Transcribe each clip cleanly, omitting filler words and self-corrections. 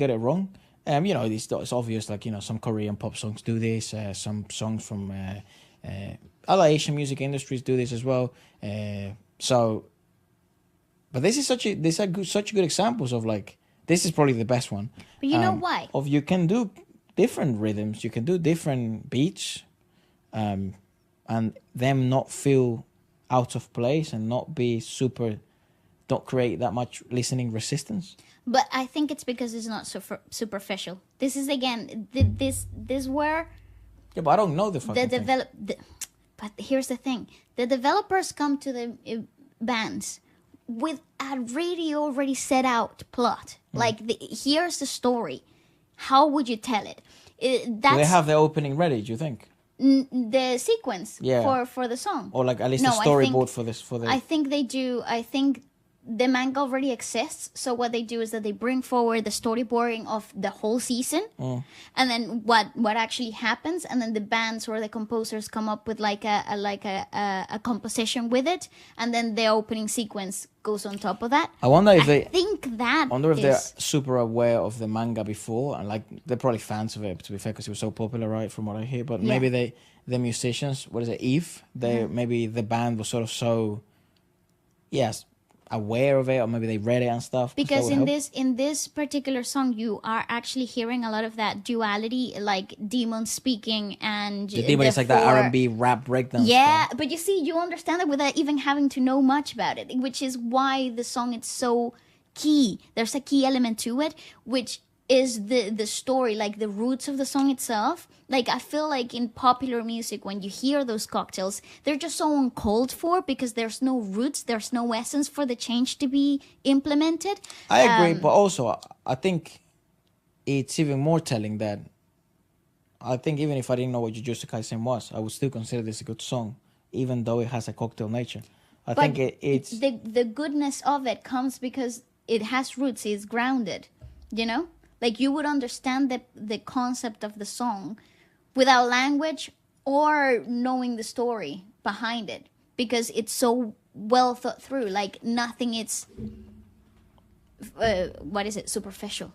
get it wrong. It's obvious, like, some Korean pop songs do this, some songs from other Asian music industries do this as well. But this is such good examples of, like, this is probably the best one. But you know why? Of you can do different rhythms, you can do different beats, and them not feel out of place and not create that much listening resistance. But I think it's because it's not superficial. This is, again, this where... Yeah, but I don't know the fucking thing. But here's the thing. The developers come to the bands with a already set out plot. Like, here's the story. How would you tell it? Do they have the opening ready, do you think? The sequence for the song. Or, like, at least the storyboard for this. I think they do. I think the manga already exists, so what they do is that they bring forward the storyboarding of the whole season, and then what actually happens, and then the bands or the composers come up with like a composition with it, and then the opening sequence goes on top of that. I wonder if they're super aware of the manga before, and, like, they're probably fans of it, to be fair, because it was so popular, right, from what I hear. But maybe the musicians, what is it, Eve? Maybe the band was sort of so, aware of it, or maybe they read it and stuff. Because in this particular song, you are actually hearing a lot of that duality, like Demon speaking and the Demon is like that R&B rap breakdown. Yeah, stuff. but you see, you understand it without even having to know much about it, which is why the song is so key. There's a key element to it, which is the story, like the roots of the song itself. Like, I feel like in popular music, when you hear those cocktails, they're just so uncalled for because there's no roots, there's no essence for the change to be implemented. I agree, but also I think it's even more telling that I think even if I didn't know what Jujutsu Kaisen was, I would still consider this a good song, even though it has a cocktail nature. I think it's... The goodness of it comes because it has roots, it's grounded, you know? Like, you would understand the concept of the song without language or knowing the story behind it, because it's so well thought through. Like, nothing is superficial.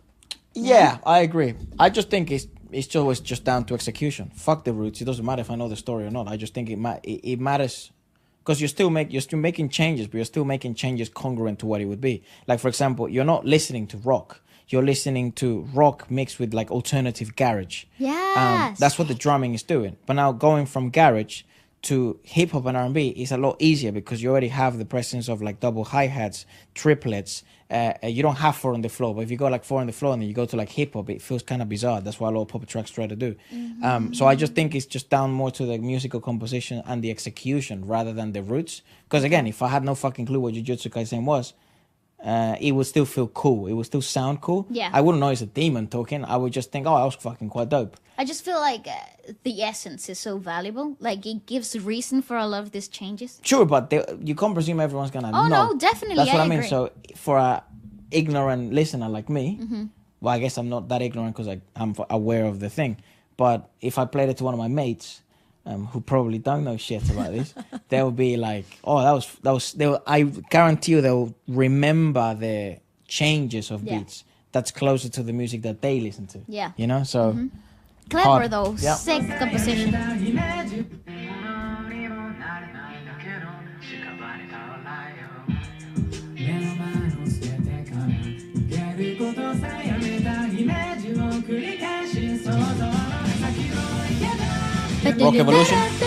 Yeah, I agree. I just think it's always just down to execution. Fuck the roots. It doesn't matter if I know the story or not. I just think it matters because you're still making changes, but you're still making changes congruent to what it would be. Like, for example, you're not listening to rock. You're listening to rock mixed with, like, alternative garage. Yes. That's what the drumming is doing. But now going from garage to hip hop and R&B is a lot easier because you already have the presence of, like, double hi-hats, triplets. You don't have 4 on the floor, but if you go, like, 4 on the floor and then you go to, like, hip hop, it feels kind of bizarre. That's what a lot of pop tracks try to do. So I just think it's just down more to the musical composition and the execution rather than the roots. Because, again, if I had no fucking clue what Jujutsu Kaisen was, it would still feel cool. It would still sound cool. Yeah. I wouldn't know it's a demon talking. I would just think, oh, that was fucking quite dope. I just feel like the essence is so valuable. Like, it gives reason for a lot of these changes. Sure, but you can't presume everyone's gonna know. Oh, no, definitely. That's what I mean. Agree. So for a ignorant listener like me, well, I guess I'm not that ignorant because I'm aware of the thing. But if I played it to one of my mates, who probably don't know shit about this, they'll be like, "Oh, that was." I guarantee you, they'll remember the changes of beats. That's closer to the music that they listen to. Yeah, you know. So clever hard. though. Yeah. Sick composition. Rock Evolution.